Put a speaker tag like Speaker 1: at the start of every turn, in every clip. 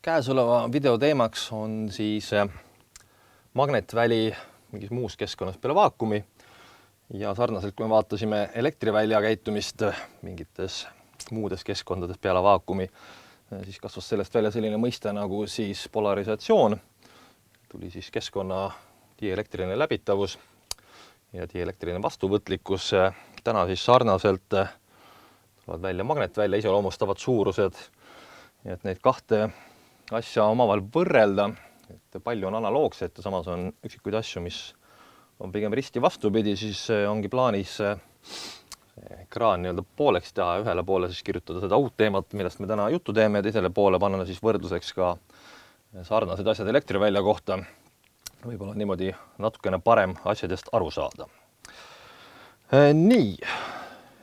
Speaker 1: Käesoleva video teemaks on siis magnetväli mingis muus keskkonnas peale vaakumi ja sarnaselt, kui me vaatasime elektrivälja käitumist mingites muudes keskkondades peale vaakumi, siis kasvas sellest välja selline mõiste nagu siis polarisatsioon. Tuli siis keskkonna dielektriline läbitavus ja dielektriline vastuvõtlikkus. Täna siis sarnaselt tulevad välja magnetvälja iseloomustavad suurused, ja et neid kahte asja omavahel võrrelda, et palju on analoogset ja samas on üksikuid asju, mis on pigem risti vastupidi, siis ongi plaanis ekraan pooleks teha, ühele poole siis kirjutada seda uut teemat, millest me täna juttu teeme, ja teisele poole panna siis võrdluseks ka sarnased asjad elektrivälja kohta. Võib-olla niimoodi natukene parem asjadest aru saada. Nii,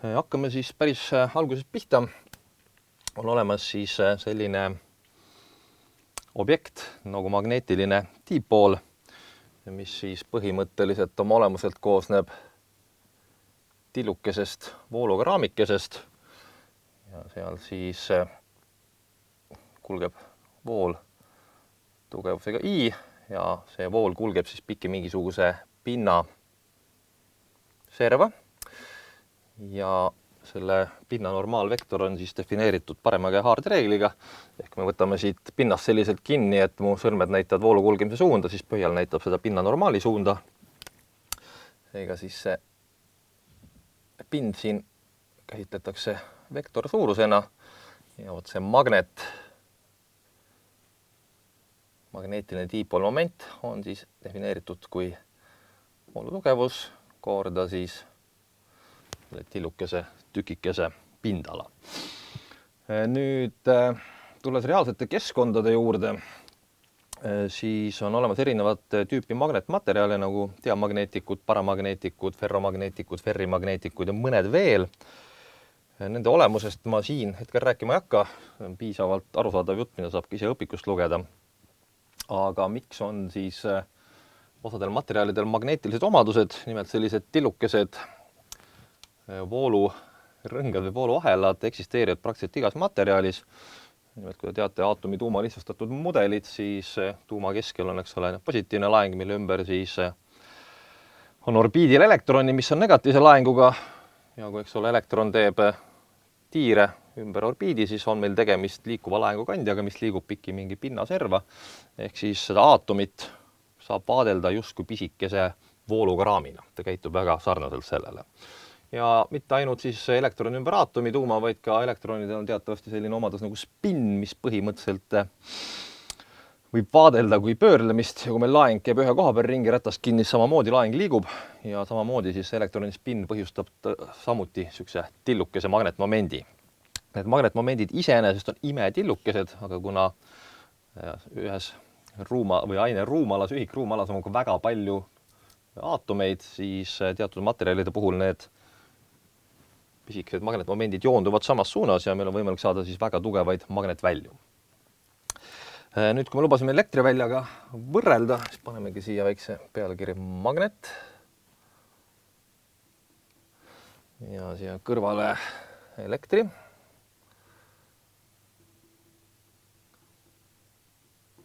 Speaker 1: hakkame siis päris algusest pihta. On olemas siis selline objekt nagu magneetiline dipool, mis siis põhimõtteliselt oma olemuselt koosneb tillukesest vooluga raamikesest ja seal siis kulgeb vool tugevusega I ja see vool kulgeb siis pikki mingisuguse pinna serva ja selle pinna normaalvektor on siis defineeritud parema käe haardreegliga. Ehk me võtame siit pinnast selliselt kinni, et mu sõrmed näitavad voolu kulgemise suunda, siis põhjal näitab seda pinna normaali suunda. Seega siis see pind siin käsitletakse vektor suurusena ja vot see magneetiline dipoolmoment on siis defineeritud kui voolutugevus korda siis tillukese tükikese pindala. Nüüd tulles reaalsete keskkondade juurde, siis on olemas erinevat tüüpi magnetmaterjale nagu diamagneetikud, paramagneetikud, ferromagneetikud, ferrimagneetikud ja mõned veel. Nende olemusest ma siin hetkel rääkima ei hakka, piisavalt arusaadav jutt, mida saab ise õpikust lugeda. Aga miks on siis osadel materjalidel magneetilised omadused, nimelt sellised tillukesed voolurõngad või vooluahelad eksisteerivad praktiliselt igas materjalis. Nimelt, kui te teate aatomi tuuma lihtsustatud mudelit, siis tuuma keskel on positiivne laeng, mille ümber siis on orbiidil elektroni, mis on negatiivse laenguga. Ja kui elektron teeb tiire ümber orbiidi, siis on meil tegemist liikuva laengukandjaga, mis liigub pikki mingi pinnaserva. Ehk siis seda aatomit saab vaadelda justkui pisikese vooluga raamina. Ta käitub väga sarnaselt sellele. Ja mitte ainult siis elektroni ümber aatomi tuuma, vaid ka elektronidel on teatavasti selline omadus nagu spin, mis põhimõtteliselt võib vaadelda kui pöörlemist. Ja kui meil laeng käib ühe koha peal ringi ratast kinni, samamoodi laeng liigub ja samamoodi siis elektroni spin põhjustab samuti sükse tillukese magnetmomendi. Need magnetmomendid iseenesest on imetillukesed, aga kuna ühes aine ruumalas, ühikruumalas on väga palju aatomeid, siis teatud materjalide puhul need pisikesed magnetmomendid joonduvad samas suunas ja meil on võimalik saada siis väga tugevaid magnetvälju. Nüüd, kui me lubasime elektriväljaga võrrelda, siis panemegi siia väikse pealkiri magnet. Ja siia kõrvale elektri.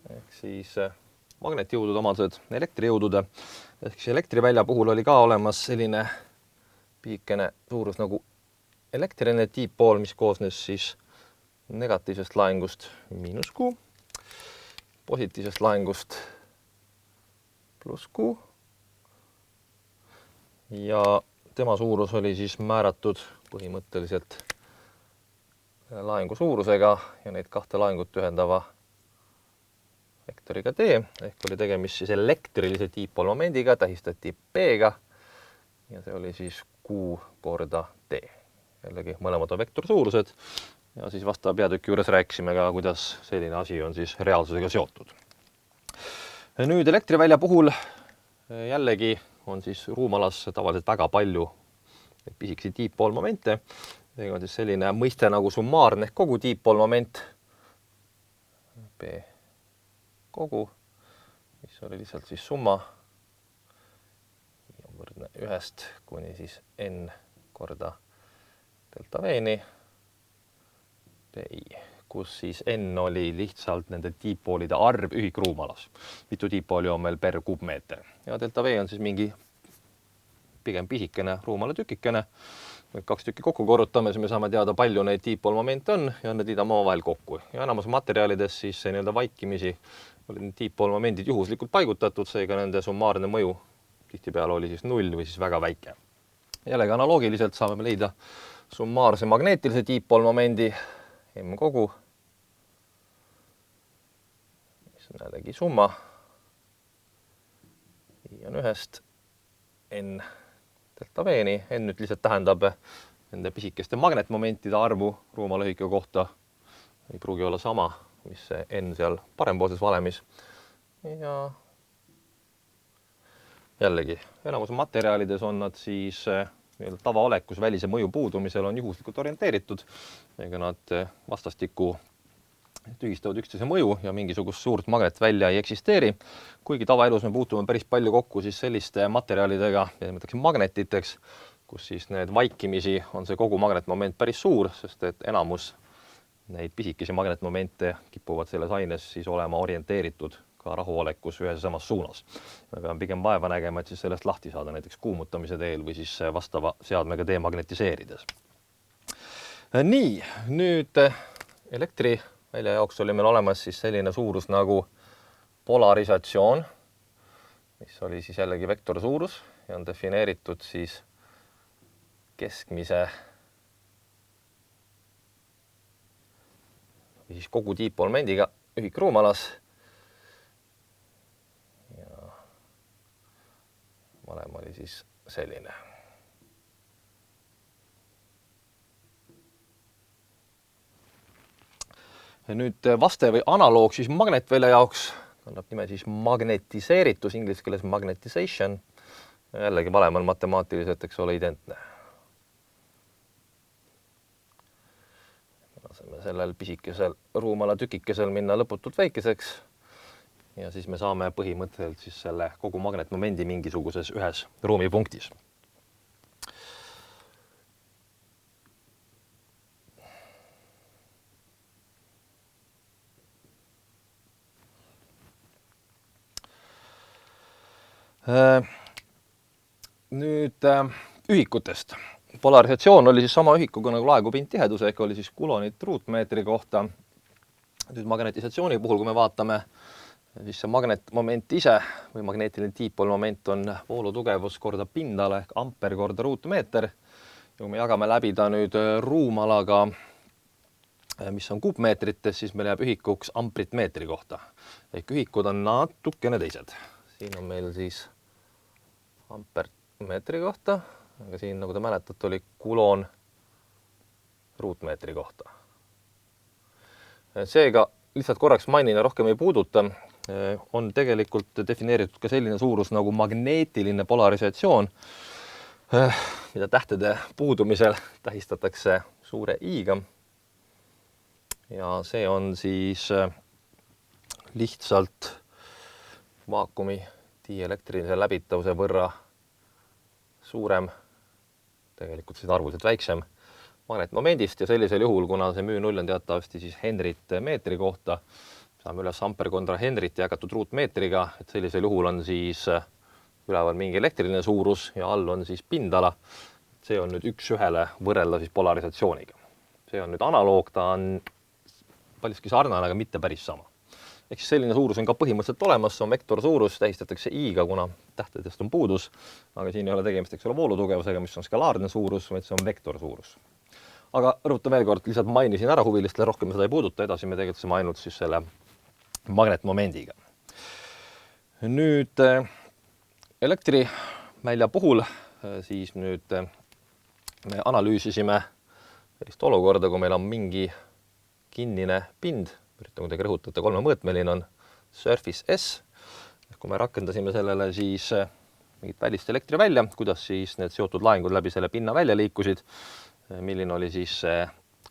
Speaker 1: Ehk siis magnetjõudude omadused elektrijõudude. Ehk siis elektrivälja puhul oli ka olemas selline piikene suurus nagu elektriline dipool, mis koosnes siis negatiivsest laengust miinus Q, positiivsest laengust pluss Q ja tema suurus oli siis määratud põhimõtteliselt laengu suurusega ja neid kahte laengut ühendava vektoriga D, ehk oli tegemist siis elektrilise dipoolmomendiga, tähistati P-ga ja see oli siis Q korda D. Jällegi mõlemad on vektor suurused ja siis vastava peatüki juures rääkisime ka, kuidas selline asi on siis reaalsusega seotud. Nüüd elektrivälja puhul jällegi on siis ruumalas tavaliselt väga palju pisikesi dipoolmomente. Seega on siis selline mõiste nagu summaarne ehk kogu dipoolmoment P kogu, mis oli lihtsalt siis summa võrdne 1 kuni siis n korda delta V-ni PI kus siis N oli lihtsalt nende diipoolide arv ühikruumalas. Mitu diipooli on meil per kuupmeeter. Ja delta V on siis mingi pigem pisikene ruumala tükikene. Nüüd 2 tükki kokku korrutame, siis me saame teada, palju neid diipoolmomente on ja need liidame omavahel kokku. Ja enamus materjalides siis see nii-öelda vaikimisi oli diipoolmomendid juhuslikult paigutatud, seega nende summaarne mõju tihtipeale oli siis 0 või siis väga väike. Jällegi analoogiliselt saame leida summaarse magneetilise diipoolmomendi M kogu, mis on jällegi summa. I on 1 N delta V-ni. N nüüd lihtsalt tähendab nende pisikeste magnetmomentide arvu ruumalõhiku kohta. Ei pruugi olla sama, mis see N seal parempoolses valemis. Ja jällegi, enamus materjalides on nad siis tavaolekus välise mõju puudumisel on juhuslikult orienteeritud, ega nad vastastikku tühistavad üksteise mõju ja mingisugust suurt magnetvälja ei eksisteeri. Kuigi tavaelus me puutume päris palju kokku siis selliste materjalidega, mida nimetatakse magnetiteks, kus siis need vaikimisi on see kogu magnetmoment päris suur, sest et enamus neid pisikesi magnetmomente kipuvad selles aines siis olema orienteeritud ka rahuolekus ühes ja samas suunas. Me peame pigem vaeva nägema, et siis sellest lahti saada näiteks kuumutamise teel või siis vastava seadmega demagnetiseerides. Nii, nüüd elektri välja jaoks oli meil olemas siis selline suurus nagu polarisatsioon, mis oli siis jällegi vektorsuurus ja on defineeritud siis keskmise või siis kogu diipoolmendiga ühikruumalas. Ja valem oli siis selline. Ja nüüd vaste või analoog siis magnetvälja jaoks kannab nime siis magnetiseeritus, inglise keeles magnetization. Jällegi valem on matemaatiliselt, eks ole, identne. Laseme sellel pisikesel ruumala tükikesel minna lõputult väikeseks ja siis me saame põhimõtteliselt siis selle kogu magnetmomendi mingisuguses ühes ruumipunktis. Nüüd ühikutest. Polarisatsioon oli siis sama ühikuga nagu laegupindtihedus, ehk oli siis kulonit ruutmeetri kohta. Nüüd magnetisatsiooni puhul, kui me vaatame, siis see magnetmoment ise või magneetiline diipoolmoment on voolutugevus korda pindala ehk amper korda ruutmeeter. Ja kui me jagame läbi ta nüüd ruumalaga, mis on kuupmeetrites, siis meil jääb ühikuks amprit meetri kohta. Ehk ühikud on natukene teised. Siin on meil siis amper meetri kohta, aga siin, nagu te mäletate, oli kulon ruutmeetri kohta. Seega lihtsalt korraks mainin ja rohkem ei puuduta, on tegelikult defineeritud ka selline suurus nagu magneetiline polarisatsioon, mida tähtede puudumisel tähistatakse suure I-ga. Ja see on siis lihtsalt vaakumi dielektrilise läbitavuse võrra suurem, tegelikult siis arvuliselt väiksem magnetmomendist ja sellisel juhul, kuna see μ0 on teatavasti siis Henrit meetri kohta, saame üles amper kontra Henrit jagatud ruutmeetriga, et sellisel juhul on siis üleval mingi elektriline suurus ja all on siis pindala. See on nüüd üks ühele võrrelda siis polarisatsiooniga. See on nüüd analoog, ta on paljuski sarnane, aga mitte päris sama. Ehk siis selline suurus on ka põhimõtteliselt olemas, see on vektorsuurus, tähistatakse I-ga, kuna tähtedest on puudus, aga siin ei ole tegemist, eks ole, voolutugevusega, mis on skalaarne suurus, vaid see on vektorsuurus. Aga rõhutan veel kord, lihtsalt mainisin ära huvilistele, rohkem seda ei puuduta, edasi me tegelesime ainult siis selle magnetmomendiga. Nüüd elektrivälja puhul siis nüüd me analüüsisime sellist olukorda, kui meil on mingi kinnine pind, üritan kuidagi rõhutada, kolmemõõtmeline on surface S. Kui me rakendasime sellele siis mingit välist elektrivälja, kuidas siis need seotud laengud läbi selle pinna välja liikusid, milline oli siis see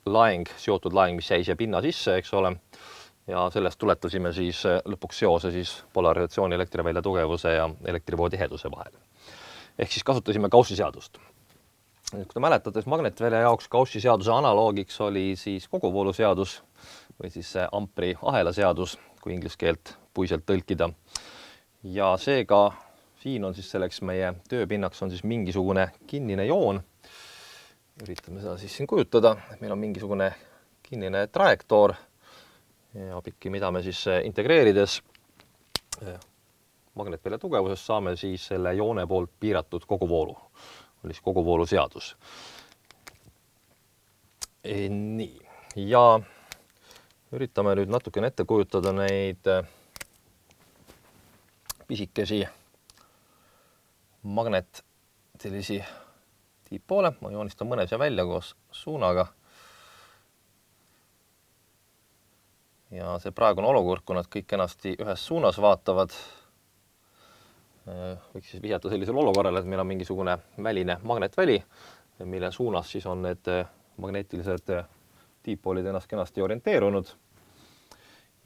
Speaker 1: laeng, seotud laeng, mis jäi siia pinna sisse, eks ole. Ja sellest tuletasime siis lõpuks seose siis polarisatsiooni elektrivälja tugevuse ja elektrivoo tiheduse vahel. Ehk siis kasutasime Gaussi seadust. Kui te mäletate, magnetvälja jaoks Gaussi seaduse analoogiks oli siis koguvooluseadus, või siis see ampri ahelaseadus, kui inglise keelt puiselt tõlkida. Ja seega siin on siis selleks meie tööpinnaks on siis mingisugune kinnine joon. Üritame seda siis siin kujutada, et meil on mingisugune kinnine trajektoor ja pikki, mida me siis integreerides magnetvälja tugevusest saame siis selle joone poolt piiratud koguvoolu. Oli siis koguvoolu seadus. Nii. Ja üritame nüüd natukene ette kujutada neid pisikesi magnetilisi tiippoole. Ma joonistan mõne siia välja koos suunaga. Ja see praegune olukord, kui nad kõik ennasti ühes suunas vaatavad, võiks siis vihjata sellisel olukorrale, et meil on mingisugune väline magnetväli, mille suunas siis on need magneetilised tiippoolid ennast kenasti orienteerunud.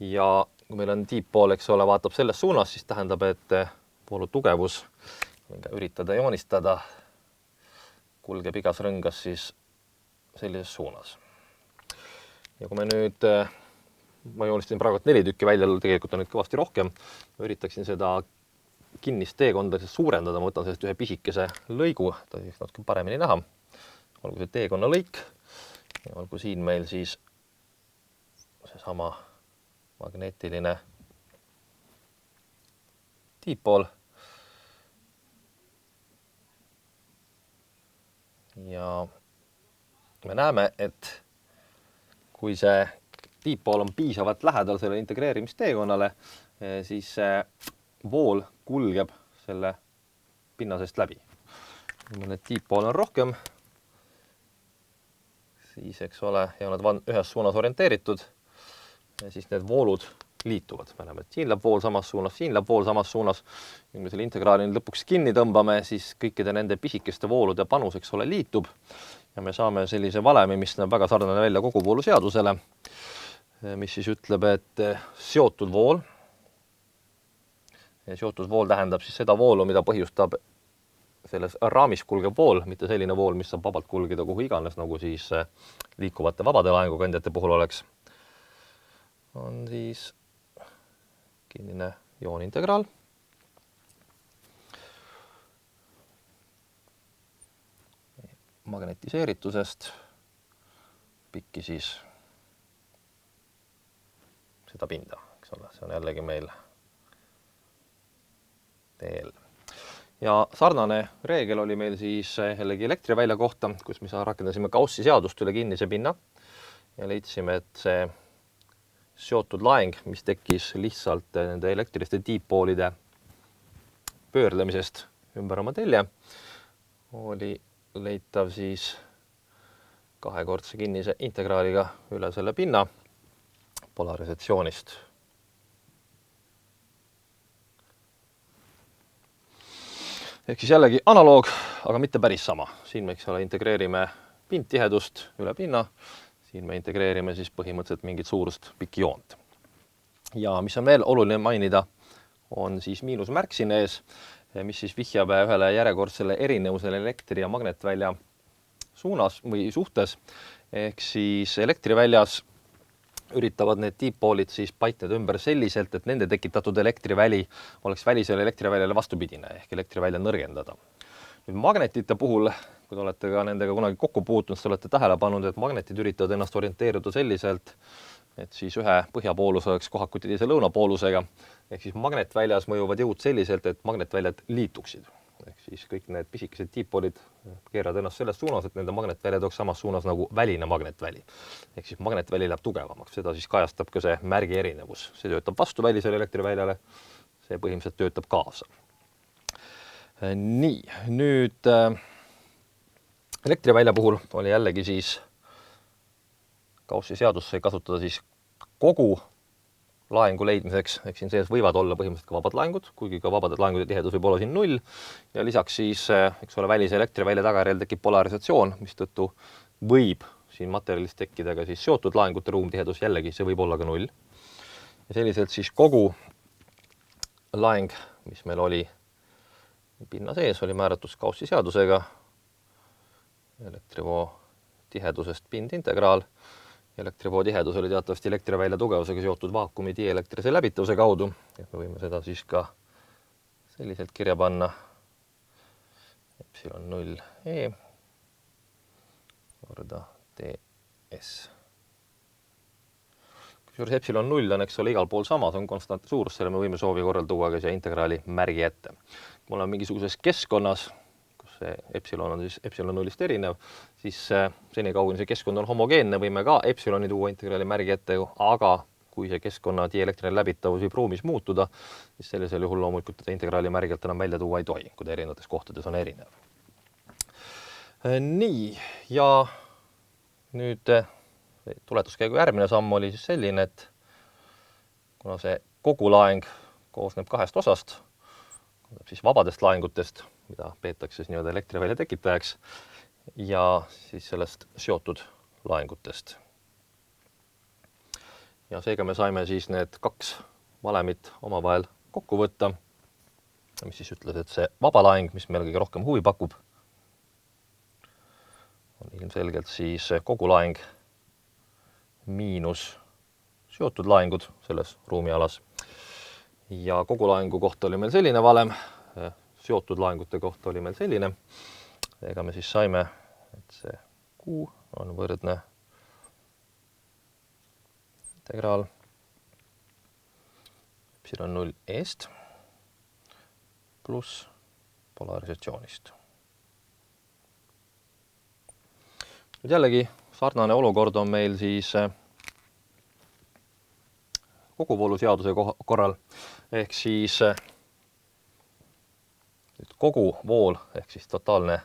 Speaker 1: Ja kui meil on tiippool, eks ole, vaatab selles suunas, siis tähendab, et voolu tugevus, üritada joonistada, kulgeb igas rõngas siis sellises suunas. Ja kui me nüüd, ma joonistasin praegu 4 tükki välja, tegelikult on nüüd kõvasti rohkem, ma üritaksin seda kinnist teekonda suurendada, ma võtan sellest ühe pisikese lõigu, ta siis natuke paremini näha. Olgu see teekonna lõik ja olgu siin meil siis seesama magneetiline tiippool. Ja me näeme, et kui see tiippool on piisavalt lähedal selle integreerimisteekonnale, siis see vool kulgeb selle pinnasest läbi. Kui meil need tiippool on rohkem, siis eks ole, ja nad on ühes suunas orienteeritud, siis need voolud liituvad. Me näeme, et siin läheb vool samas suunas, siin läheb vool samas suunas. Kui me selle integraalini lõpuks kinni tõmbame, siis kõikide nende pisikeste voolude panus, eks ole, liitub. Ja me saame sellise valemi, mis näeb väga sarnane välja koguvoolu seadusele, mis siis ütleb, et seotud vool. Ja seotud vool tähendab siis seda voolu, mida põhjustab selles raamis kulgev vool, mitte selline vool, mis saab vabalt kulgida kuhu iganes, nagu siis liikuvate vabade laengukandjate puhul oleks. On siis kinnine joonintegraal. Magnetiseeritusest pikki siis seda pinda, eks ole, see on jällegi meil TL. Ja sarnane reegel oli meil siis jällegi elektrivälja kohta, kus me rakendasime Gaussi seadust üle kinnise pinna ja leidsime, et see seotud laeng, mis tekkis lihtsalt nende elektriliste tiippoolide pöörlemisest ümber oma telje, oli leitav siis kahekordse kinnise integraaliga üle selle pinna polarisatsioonist. Ehk siis jällegi analoog, aga mitte päris sama. Siin me integreerime pindtihedust üle pinna, siin me integreerime siis põhimõtteliselt mingit suurust pikki joont. Ja mis on veel oluline mainida, on siis miinusmärk siin ees, mis siis vihjab ühele järjekordsele erinevusele elektri- ja magnetvälja suunas või suhtes. Ehk siis elektriväljas üritavad need tiippoolid siis paikneda ümber selliselt, et nende tekitatud elektriväli oleks välisele elektriväljale vastupidine ehk elektrivälja nõrgendada. Nüüd magnetite puhul, kui te olete ka nendega kunagi kokku puutunud, siis olete tähele pannud, et magnetid üritavad ennast orienteeruda selliselt, et siis ühe põhjapoolus oleks kohakuti teise lõunapoolusega. Ehk siis magnetväljas mõjuvad jõud selliselt, et magnetväljad liituksid. Ehk siis kõik need pisikesed tiippoolid keeravad ennast selles suunas, et nende magnetväljad oleks samas suunas nagu väline magnetväli. Ehk siis magnetväli läheb tugevamaks. Seda siis kajastab ka see märgi erinevus. See töötab vastu välisele elektriväljale, see põhimõtteliselt töötab kaasa. Nii, nüüd elektrivälja puhul oli jällegi siis Gaussi seadus sai kasutada siis kogu laengu leidmiseks, ehk siin sees võivad olla põhimõtteliselt ka vabad laengud, kuigi ka vabade laengude tihedus võib olla siin 0 ja lisaks siis, eks ole, välise elektrivälja tagajärjel tekib polarisatsioon, mis tõttu võib siin materjalis tekkida ka siis seotud laengute ruumtihedus, jällegi see võib olla ka 0. Ja selliselt siis kogu laeng, mis meil oli pinna sees, oli määratud Gaussi seadusega elektrivoo tihedusest pindintegraal elektrivoo tihedus oli teatavasti elektrivälja tugevusega seotud vaakumi dielektrise läbitavuse kaudu. Et me võime seda siis ka selliselt kirja panna. Epsilon 0 E korda ds. Kusjuures epsilon 0 on, eks ole, igal pool sama, see on konstantne suurus, selle me võime soovi korral tuua ka siia integraali märgi ette. Kui me oleme mingisuguses keskkonnas, kus see epsilon on siis epsilon 0-st erinev, siis senikaua see keskkond on homogeenne, võime ka epsiloni tuua integraali märgi ette, aga kui see keskkonna dielektriline läbitavus võib ruumis muutuda, siis sellisel juhul loomulikult teda integraali märgilt enam välja tuua ei tohi, kui ta erinevates kohtades on erinev. Nii, ja nüüd tuletuskäigu järgmine samm oli siis selline, et kuna see kogu laeng koosneb kahest osast, siis vabadest laengutest, mida peetakse siis nii-öelda elektrivälja tekitajaks, ja siis sellest seotud laengutest. Ja seega me saime siis need kaks valemit omavahel kokku võtta, mis siis ütles, et see vaba laeng, mis meil kõige rohkem huvi pakub, on ilmselgelt siis kogu laeng miinus seotud laengud selles ruumialas. Ja kogu laengu kohta oli meil selline valem, seotud laengute kohta oli meil selline. Ega me siis saime, et see Q on võrdne integraal epsilon 0 E-st pluss polarisatsioonist. Nüüd jällegi sarnane olukord on meil siis koguvooluseaduse korral, ehk siis kogu vool, ehk siis totaalne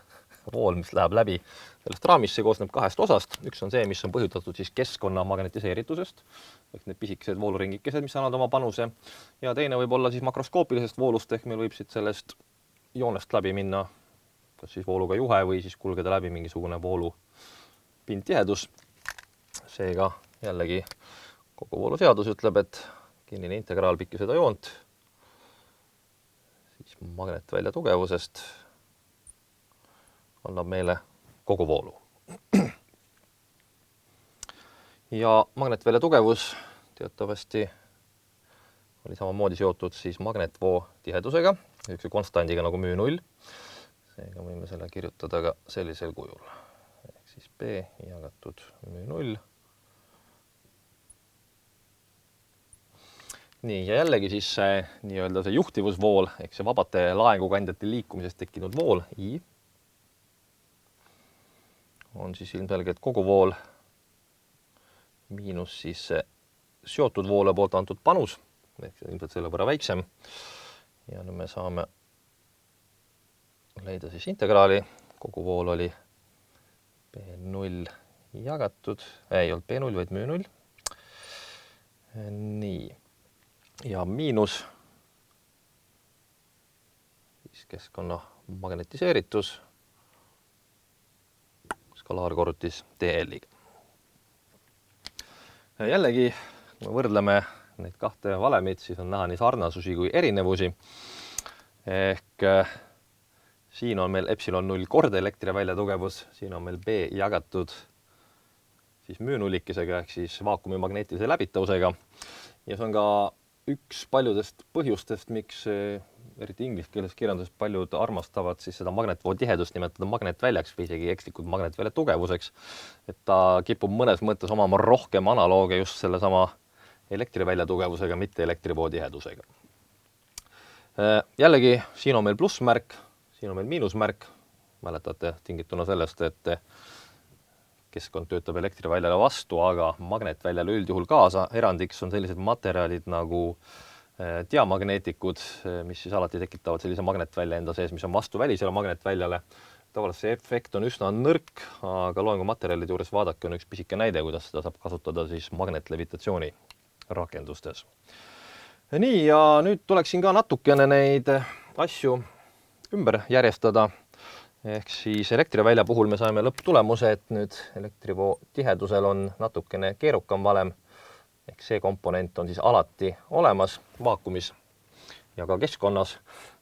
Speaker 1: vool, mis läheb läbi sellest raamist, see koosneb kahest osast. Üks on see, mis on põhjutatud siis keskkonna magnetiseeritusest, ehk need pisikesed vooluringikesed, mis annavad oma panuse, ja teine võib olla siis makroskoopilisest voolust, ehk meil võib siit sellest joonest läbi minna kas siis vooluga juhe või siis kulgeda läbi mingisugune voolu pindtihedus. Seega jällegi kogu vooluseadus ütleb, et kinnine integraal pikki seda joont siis magnetvälja tugevusest annab meile kogu voolu. Ja magnetvälja tugevus teatavasti oli samamoodi seotud siis magnetvoo tihedusega, üks konstandiga nagu μ0. Seega võime selle kirjutada ka sellisel kujul. Ehk siis B jagatud μ0. Nii, ja jällegi siis see nii-öelda see juhtivusvool, ehk see vabate laengukandjate liikumisest tekkinud vool I on siis ilmselgelt kogu vool miinus siis seotud voole poolt antud panus, ehk see ilmselt selle võrra väiksem. Ja nüüd me saame leida siis integraali. Kogu vool oli B0 jagatud, ei olnud B0, vaid μ0. Nii. Ja miinus siis keskkonna magnetiseeritus skalaarkorrutis DL-iga. Jällegi, kui me võrdleme neid kahte valemit, siis on näha nii sarnasusi kui erinevusi. Ehk siin on meil epsilon 0 korda elektrivälja tugevus, siin on meil B jagatud siis μ0-ikesega ehk siis vaakumi magnetilise läbitavusega. Ja see on ka üks paljudest põhjustest, miks eriti inglise keeles kirjanduses paljud armastavad siis seda magnetvoo tihedust nimetada magnetväljaks või isegi ekslikult magnetvälja tugevuseks. Et ta kipub mõnes mõttes omama rohkem analooge just selle sama elektrivälja tugevusega, mitte elektrivoo tihedusega. Jällegi, siin on meil plussmärk, siin on meil miinusmärk. Mäletate tingituna sellest, et keskkond töötab elektriväljale vastu, aga magnetväljale üldjuhul kaasa. Erandiks on sellised materjalid nagu diamagneetikud, mis siis alati tekitavad sellise magnetvälja enda sees, mis on vastu välisele magnetväljale. Tavaliselt see efekt on üsna nõrk, aga loengu materjalide juures vaadake on üks pisike näide, kuidas seda saab kasutada siis magnetlevitatsiooni rakendustes. Nii, ja nüüd tuleksin ka natukene neid asju ümber järjestada. Ehk siis elektrivälja puhul me saime lõpptulemuse, et nüüd elektrivoo tihedusel on natukene keerukam valem. Ehk see komponent on siis alati olemas vaakumis ja ka keskkonnas,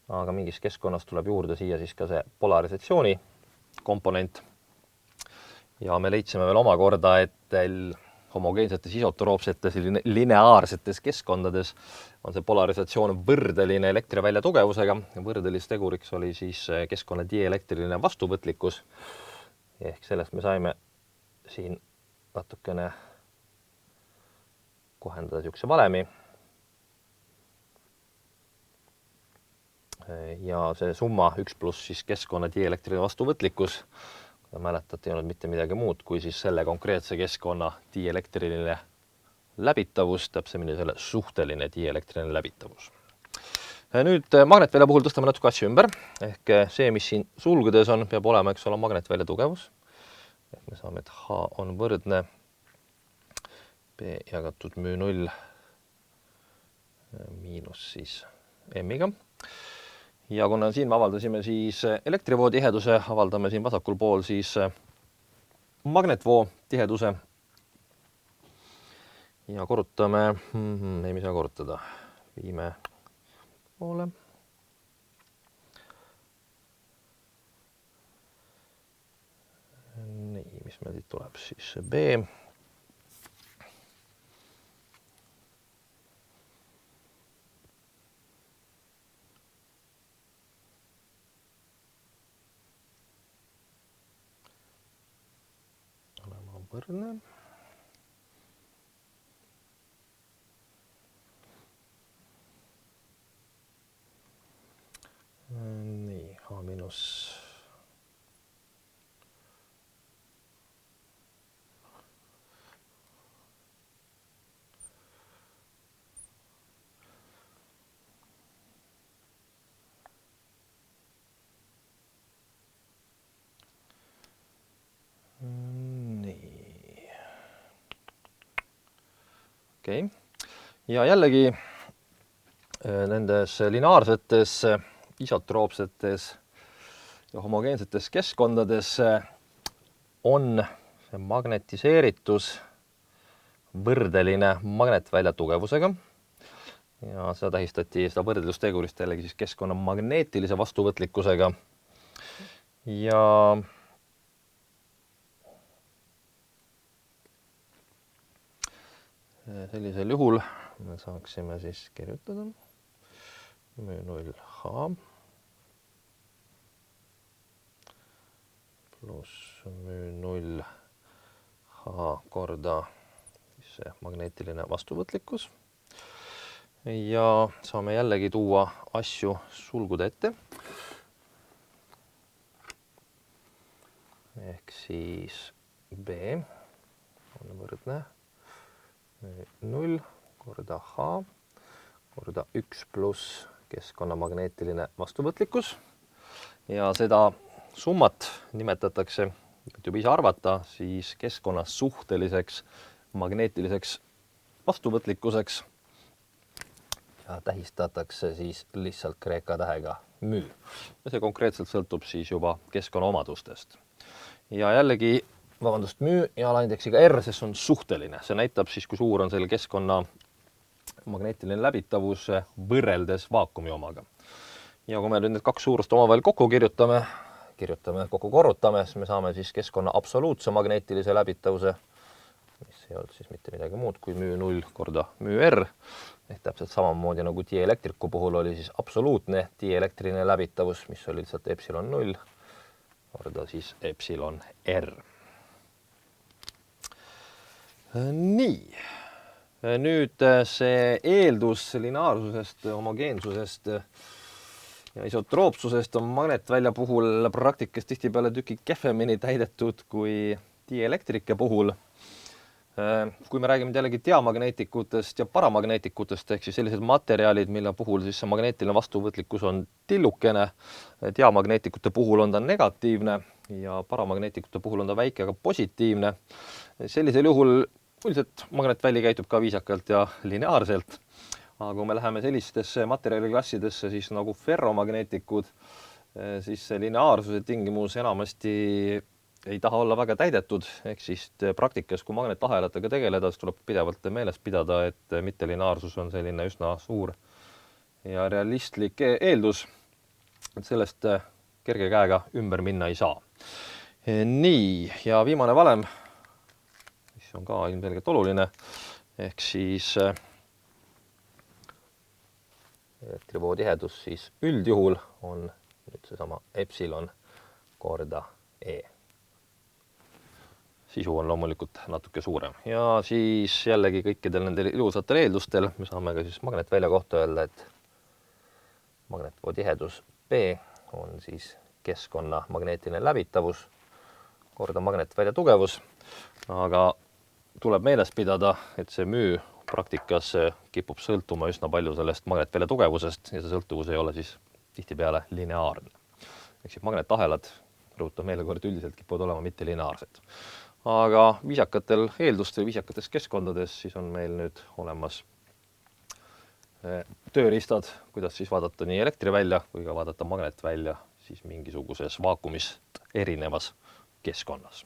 Speaker 1: aga mingis keskkonnas tuleb juurde siia siis ka see polarisatsiooni komponent. Ja me leidsime veel omakorda, et homogeensetes, isotroopsetes, lineaarsetes keskkondades on see polarisatsioon võrdeline elektrivälja tugevusega. Võrdelisteguriks oli siis keskkonna dielektriline vastuvõtlikkus. Ehk sellest me saime siin natukene kohendada niisuguse valemi. Ja see summa 1 pluss siis keskkonna dielektriline vastuvõtlikkus, kui mäletate, ei olnud mitte midagi muud kui siis selle konkreetse keskkonna dielektriline läbitavus, täpsemini selle suhteline dielektriline läbitavus. Nüüd magnetvälja puhul tõstame natuke asju ümber, ehk see, mis siin sulgudes on, peab olema, eks ole, magnetvälja tugevus. Ehk me saame, et H on võrdne B jagatud müü 0 miinus siis M-iga. Ja kuna siin me avaldasime siis elektrivoo tiheduse, avaldame siin vasakul pool siis magnetvoo tiheduse. Ja korrutame, ei saa korrutada, viime poole. Nii, mis meil tuleb siis see B. Olema võrdne. Nii, H miinus nii. Okei. Ja jällegi nendes lineaarsetes, isotroopsetes ja homogeensetes keskkondades on see magnetiseeritus võrdeline magnetvälja tugevusega. Ja seda tähistati seda võrdlustegurist jällegi siis keskkonna magneetilise vastuvõtlikkusega. Ja sellisel juhul me saaksime siis kirjutada müü 0 H pluss müü 0 H korda see magneetiline vastuvõtlikkus. Ja saame jällegi tuua asju sulgude ette. Ehk siis B on võrdne 0 korda H korda 1 pluss keskkonna magneetiline vastuvõtlikkus. Ja seda summat nimetatakse, et juba ise arvata, siis keskkonna suhteliseks magneetiliseks vastuvõtlikkuseks. Ja tähistatakse siis lihtsalt kreeka tähega müü. Ja see konkreetselt sõltub siis juba keskkonna omadustest. Ja jällegi, müü ja alaindeksiga R, sest on suhteline. See näitab siis, kui suur on selle keskkonna magneetiline läbitavus võrreldes vaakumi omaga. Ja kui me nüüd need kaks suurust omavahel kokku korrutame, siis me saame siis keskkonna absoluutse magneetilise läbitavuse, mis ei olnud siis mitte midagi muud kui müü 0 korda müü R. Ehk täpselt samamoodi nagu dielektriku puhul oli siis absoluutne dielektriline läbitavus, mis oli lihtsalt epsilon 0 korda siis epsilon R. Nii. Nüüd see eeldus lineaarsusest, homogeensusest ja isotroopsusest on magnetvälja puhul praktikas tihtipeale tüki kehvemini täidetud kui dielektrike puhul. Kui me räägime jällegi diamagneetikutest ja paramagneetikutest, ehk siis sellised materjalid, mille puhul siis see magneetiline vastuvõtlikkus on tillukene, diamagneetikute puhul on ta negatiivne ja paramagneetikute puhul on ta väike, aga positiivne. Sellisel juhul üldiselt magnetväli käitub ka viisakalt ja lineaarselt. Aga kui me läheme sellistesse materjaliklassidesse siis nagu ferromagneetikud, siis see lineaarsuse tingimus enamasti ei taha olla väga täidetud, ehk siis praktikas, kui magnetahelatega tegeleda, siis tuleb pidevalt meeles pidada, et mittelineaarsus on selline üsna suur ja realistlik eeldus, et sellest kerge käega ümber minna ei saa. Nii, ja viimane valem, mis mis on ka ilmselgelt oluline, ehk siis elektrivoo tihedus siis üldjuhul on nüüd seesama epsilon korda E. Sisu on loomulikult natuke suurem ja siis jällegi kõikidel nendel ilusatel eeldustel me saame ka siis magnetvälja kohta öelda, et magnetvoo tihedus B on siis keskkonna magneetiline läbitavus korda magnetvälja tugevus, aga tuleb meeles pidada, et see müü praktikas kipub sõltuma üsna palju sellest magnetvälja tugevusest ja see sõltuvus ei ole siis tihtipeale lineaarne. Ehk siis magnetahelad, rõhutan meile kord, üldiselt kipuvad olema mitte lineaarsed. Aga viisakatel eeldustel, viisakates keskkondades siis on meil nüüd olemas tööriistad, kuidas siis vaadata nii elektrivälja kui ka vaadata magnetvälja siis mingisuguses vaakumist erinevas keskkonnas.